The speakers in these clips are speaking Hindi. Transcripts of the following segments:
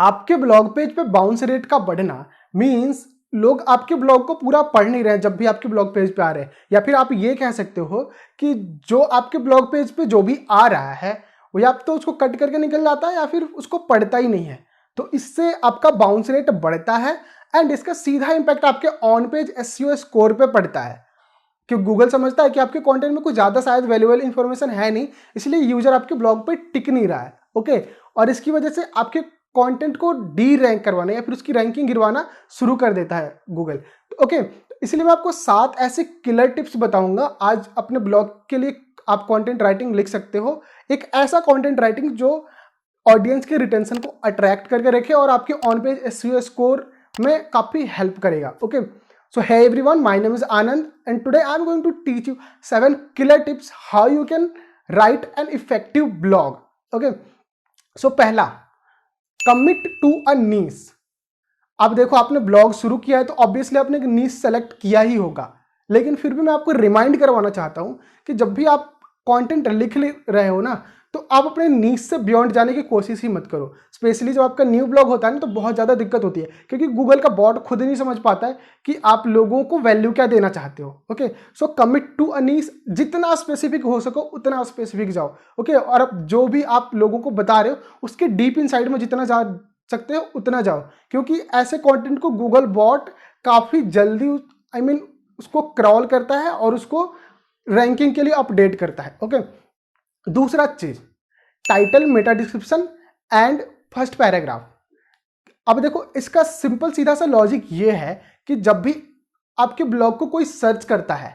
आपके ब्लॉग पेज पे बाउंस रेट का बढ़ना मींस लोग आपके ब्लॉग को पूरा पढ़ नहीं रहे हैं जब भी आपके ब्लॉग पेज पे आ रहे हैं, या फिर आप ये कह सकते हो कि जो आपके ब्लॉग पेज पे जो भी आ रहा है वो या तो उसको कट करके निकल जाता है या फिर उसको पढ़ता ही नहीं है। तो इससे आपका बाउंस रेट बढ़ता है एंड इसका सीधा इंपैक्ट आपके ऑन पेज एसईओ स्कोर पे पड़ता है, क्योंकि गूगल समझता है कि आपके कंटेंट में कुछ ज़्यादा शायद वैल्यूएबल इंफॉर्मेशन है नहीं, इसलिए यूजर आपके ब्लॉग पे टिक नहीं रहा है। ओके, और इसकी वजह से आपके कंटेंट को डी रैंक करवाना या फिर उसकी रैंकिंग गिरवाना शुरू कर देता है गूगल। ओके, इसलिए मैं आपको 7 ऐसे किलर टिप्स बताऊंगा आज अपने ब्लॉग के लिए आप कंटेंट राइटिंग लिख सकते हो। एक ऐसा कंटेंट राइटिंग जो ऑडियंस के रिटेंशन को अट्रैक्ट करके रखे और आपके ऑन पेज एसईओ स्कोर में काफ़ी हेल्प करेगा। Okay, so hey everyone, my name is Anand and today I'm going to teach you 7 killer tips how you can write an effective blog. Okay, so पहला, commit to a niche. अब देखो आपने ब्लॉग शुरू किया है तो ऑब्वियसली आपने एक नीश सेलेक्ट किया ही होगा, लेकिन फिर भी मैं आपको रिमाइंड करवाना चाहता हूं कि जब भी आप कंटेंट लिख रहे हो ना तो आप अपने नीश से बियॉन्ड जाने की कोशिश ही मत करो। स्पेशली जब आपका न्यू ब्लॉग होता है ना तो बहुत ज़्यादा दिक्कत होती है, क्योंकि गूगल का बॉट खुद नहीं समझ पाता है कि आप लोगों को वैल्यू क्या देना चाहते हो। Okay, so commit to a niche, जितना स्पेसिफिक हो सको उतना स्पेसिफिक जाओ। ओके, और अब जो भी आप लोगों को बता रहे हो उसके डीप इनसाइड में जितना जा सकते हो उतना जाओ, क्योंकि ऐसे कंटेंट को गूगल बॉट काफ़ी जल्दी उसको क्रॉल करता है और उसको रैंकिंग के लिए अपडेट करता है। ओके, दूसरा चीज, title, Meta description and first paragraph. अब देखो इसका सिंपल सीधा सा लॉजिक ये है कि जब भी आपके ब्लॉग को कोई सर्च करता है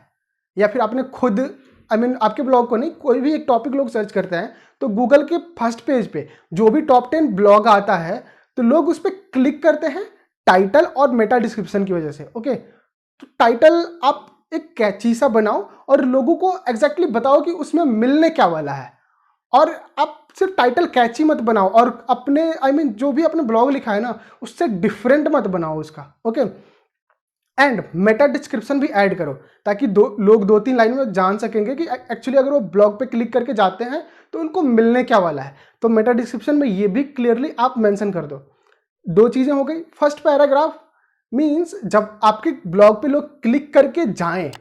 या फिर आपने खुद आपके ब्लॉग को नहीं, कोई भी एक टॉपिक लोग सर्च करते हैं तो गूगल के फर्स्ट पेज पे जो भी टॉप 10 ब्लॉग आता है तो लोग उस पर क्लिक करते हैं टाइटल और मेटा डिस्क्रिप्शन की वजह से। ओके, तो टाइटल आप एक कैची सा बनाओ और लोगों को एग्जैक्टली बताओ कि उसमें मिलने क्या वाला है, और आप सिर्फ टाइटल कैची मत बनाओ और अपने जो भी अपने ब्लॉग लिखा है ना उससे डिफरेंट मत बनाओ उसका। ओके, एंड मेटा डिस्क्रिप्शन भी ऐड करो ताकि लोग 2-3 लाइन में जान सकेंगे कि एक्चुअली अगर वो ब्लॉग पे क्लिक करके जाते हैं तो उनको मिलने क्या वाला है। तो मेटा डिस्क्रिप्शन में ये भी क्लियरली आप मेंशन कर दो। 2 चीजें हो गई। फर्स्ट पैराग्राफ मीन्स जब आपके ब्लॉग पे लोग क्लिक करके जाएं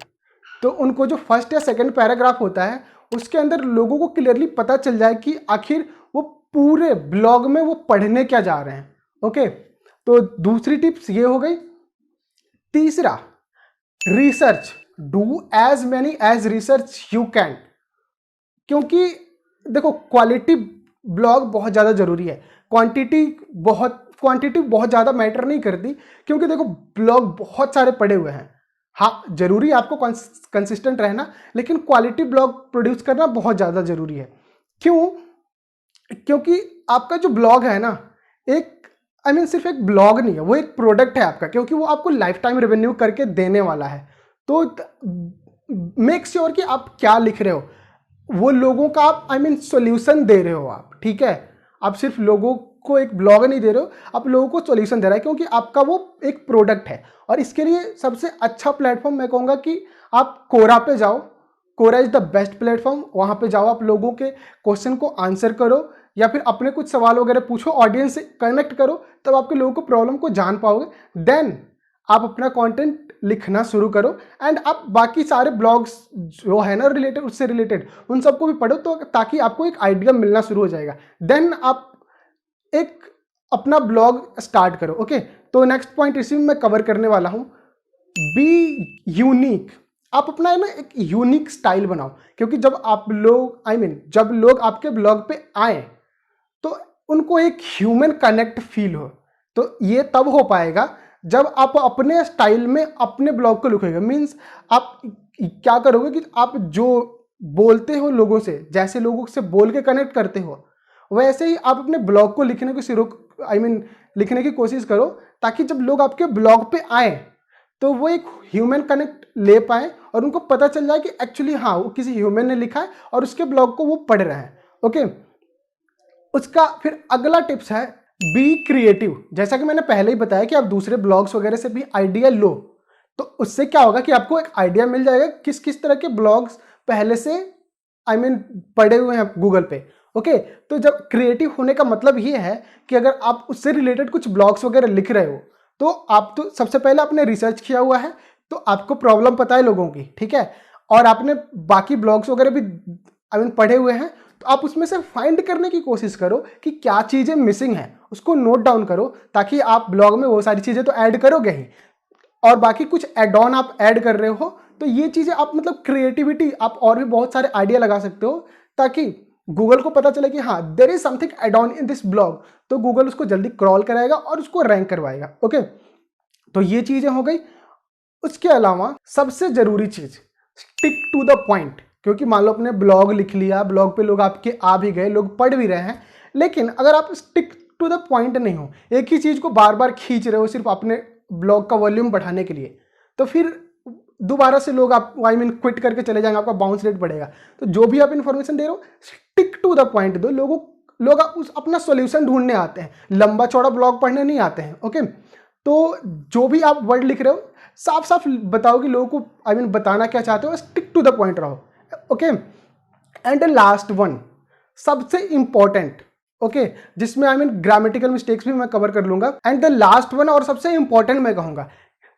तो उनको जो फर्स्ट या सेकंड पैराग्राफ होता है उसके अंदर लोगों को क्लियरली पता चल जाए कि आखिर वो पूरे ब्लॉग में वो पढ़ने क्या जा रहे हैं। ओके, तो दूसरी टिप्स ये हो गई। तीसरा, research, do as many as research you can, क्योंकि देखो क्वालिटी ब्लॉग बहुत ज़्यादा जरूरी है, क्वांटिटी बहुत ज़्यादा मैटर नहीं करती, क्योंकि देखो ब्लॉग बहुत सारे पड़े हुए हैं। हाँ, जरूरी है आपको कंसिस्टेंट रहना, लेकिन क्वालिटी ब्लॉग प्रोड्यूस करना बहुत ज़्यादा जरूरी है। क्यों? क्योंकि आपका जो ब्लॉग है ना एक सिर्फ एक ब्लॉग नहीं है, वो एक प्रोडक्ट है आपका, क्योंकि वो आपको लाइफ टाइम रेवेन्यू करके देने वाला है। तो मेक श्योर कि आप क्या लिख रहे हो वो लोगों का आप सॉल्यूशन दे रहे हो आप। ठीक है, आप सिर्फ लोगों को एक ब्लॉग नहीं दे रहे हो, आप लोगों को सॉल्यूशन दे रहा है, क्योंकि आपका वो एक प्रोडक्ट है। और इसके लिए सबसे अच्छा प्लेटफॉर्म मैं कहूँगा कि आप कोरा पे जाओ। कोरा इज द बेस्ट प्लेटफॉर्म। वहाँ पे जाओ, आप लोगों के क्वेश्चन को आंसर करो या फिर अपने कुछ सवाल वगैरह पूछो, ऑडियंस से कनेक्ट करो, तब आपके लोगों को प्रॉब्लम को जान पाओगे। देन आप अपना कंटेंट लिखना शुरू करो एंड आप बाकी सारे ब्लॉग्स जो है ना रिलेटेड, उससे रिलेटेड उन सबको भी पढ़ो, तो ताकि आपको एक आइडिया मिलना शुरू हो जाएगा। देन आप एक अपना ब्लॉग स्टार्ट करो। ओके, तो नेक्स्ट पॉइंट इसी में मैं कवर करने वाला हूं, बी यूनिक। आप अपना ना एक यूनिक स्टाइल बनाओ, क्योंकि जब आप लोग जब लोग आपके ब्लॉग पे आए तो उनको एक ह्यूमन कनेक्ट फील हो। तो ये तब हो पाएगा जब आप अपने स्टाइल में अपने ब्लॉग को लिखोगे। मीन्स आप क्या करोगे कि आप जो बोलते हो लोगों से, जैसे लोगों से बोल के कनेक्ट करते हो वैसे ही आप अपने ब्लॉग को लिखने को लिखने की कोशिश करो, ताकि जब लोग आपके ब्लॉग पे आए तो वो एक ह्यूमन कनेक्ट ले पाए और उनको पता चल जाए कि एक्चुअली हाँ वो किसी ह्यूमन ने लिखा है और उसके ब्लॉग को वो पढ़ रहे हैं। ओके, उसका फिर अगला टिप्स है बी क्रिएटिव। जैसा कि मैंने पहले ही बताया कि आप दूसरे ब्लॉग्स वगैरह से भी आइडिया लो, तो उससे क्या होगा कि आपको एक आइडिया मिल जाएगा किस किस तरह के ब्लॉग्स पहले से पड़े हुए हैं गूगल पे। ओके, तो जब क्रिएटिव होने का मतलब ये है कि अगर आप उससे रिलेटेड कुछ ब्लॉग्स वगैरह लिख रहे हो तो आप तो सबसे पहले आपने रिसर्च किया हुआ है, तो आपको प्रॉब्लम पता है लोगों की, ठीक है, और आपने बाकी ब्लॉग्स वगैरह भी पढ़े हुए हैं, तो आप उसमें से फाइंड करने की कोशिश करो कि क्या चीज़ें मिसिंग हैं, उसको नोट डाउन करो, ताकि आप ब्लॉग में वो सारी चीज़ें तो ऐड करोगे ही, और बाकी कुछ एड ऑन आप ऐड कर रहे हो, तो ये चीज़ें आप मतलब क्रिएटिविटी आप और भी बहुत सारे आइडिया लगा सकते हो, ताकि गूगल को पता चले कि हाँ there is something add on in this blog, तो गूगल उसको जल्दी क्रॉल कराएगा और उसको रैंक करवाएगा। ओके, तो ये चीज़ें हो गई। उसके अलावा सबसे जरूरी चीज़, स्टिक टू द पॉइंट, क्योंकि मान लो आपने ब्लॉग लिख लिया, ब्लॉग पे लोग आपके आ भी गए, लोग पढ़ भी रहे हैं, लेकिन अगर आप स्टिक टू द पॉइंट नहीं हो, एक ही चीज़ को बार बार खींच रहे हो सिर्फ अपने ब्लॉग का वॉल्यूम बढ़ाने के लिए, तो फिर दोबारा से लोग आप क्विट करके चले जाएंगे, आपका बाउंस रेट बढ़ेगा। तो जो भी आप इन्फॉर्मेशन दे रहे हो स्टिक टू द पॉइंट दो, लोग उस अपना सॉल्यूशन ढूंढने आते हैं, लंबा चौड़ा ब्लॉग पढ़ने नहीं आते हैं। ओके, तो जो भी आप वर्ड लिख रहे हो साफ साफ बताओ कि लोगों को बताना क्या चाहते हो, स्टिक टू द पॉइंट रहो। ओके, एंड लास्ट वन, सबसे इंपॉर्टेंट, ओके, जिसमें ग्रामेटिकल मिस्टेक्स भी मैं कवर कर लूंगा, एंड द लास्ट वन और सबसे इंपॉर्टेंट मैं कहूंगा,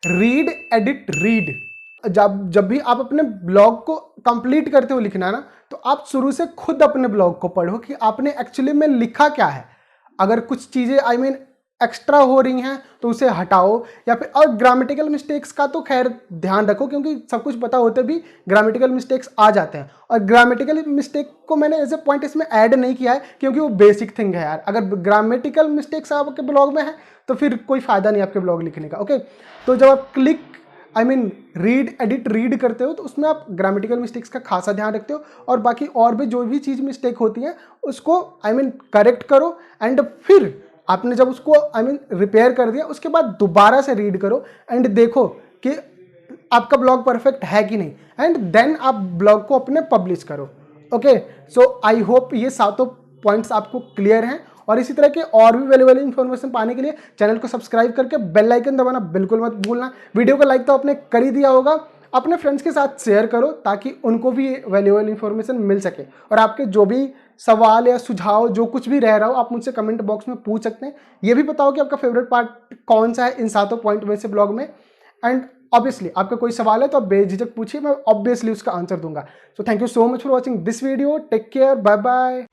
रीड एडिट रीड। जब भी आप अपने ब्लॉग को कंप्लीट करते हो लिखना ना, तो आप शुरू से खुद अपने ब्लॉग को पढ़ो कि आपने एक्चुअली में लिखा क्या है। अगर कुछ चीज़ें एक्स्ट्रा हो रही हैं तो उसे हटाओ, या फिर और ग्रामेटिकल मिस्टेक्स का तो खैर ध्यान रखो, क्योंकि सब कुछ पता होते भी ग्रामेटिकल मिस्टेक्स आ जाते हैं, और ग्रामेटिकल मिस्टेक को मैंने एज ए पॉइंट इसमें ऐड नहीं किया है क्योंकि वो बेसिक थिंग है यार। अगर ग्रामेटिकल मिस्टेक्स आपके ब्लॉग में है तो फिर कोई फायदा नहीं आपके ब्लॉग लिखने का। ओके, तो जब आप क्लिक रीड एडिट रीड करते हो तो उसमें आप ग्रामेटिकल मिस्टेक्स का खासा ध्यान रखते हो, और बाकी और भी जो भी चीज़ मिस्टेक होती है उसको करेक्ट करो, एंड फिर आपने जब उसको रिपेयर कर दिया उसके बाद दोबारा से रीड करो एंड देखो कि आपका ब्लॉग परफेक्ट है कि नहीं, एंड देन आप ब्लॉग को अपने पब्लिश करो। ओके, सो आई होप ये सातों पॉइंट्स आपको क्लियर हैं, और इसी तरह के और भी वैल्यूएबल इन्फॉर्मेशन पाने के लिए चैनल को सब्सक्राइब करके बेल आइकन दबाना बिल्कुल मत भूलना। वीडियो को लाइक तो आपने कर ही दिया होगा, अपने फ्रेंड्स के साथ शेयर करो ताकि उनको भी वैल्यूएबल इन्फॉर्मेशन मिल सके, और आपके जो भी सवाल या सुझाव जो कुछ भी रह रहा हो आप मुझसे कमेंट बॉक्स में पूछ सकते हैं। ये भी बताओ कि आपका फेवरेट पार्ट कौन सा है इन सातों पॉइंट में से ब्लॉग में, एंड ऑब्वियसली आपका कोई सवाल है तो आप बेझिझक पूछिए, मैं ऑब्वियसली उसका आंसर दूंगा। So thank you so much for watching this video, take care, bye bye.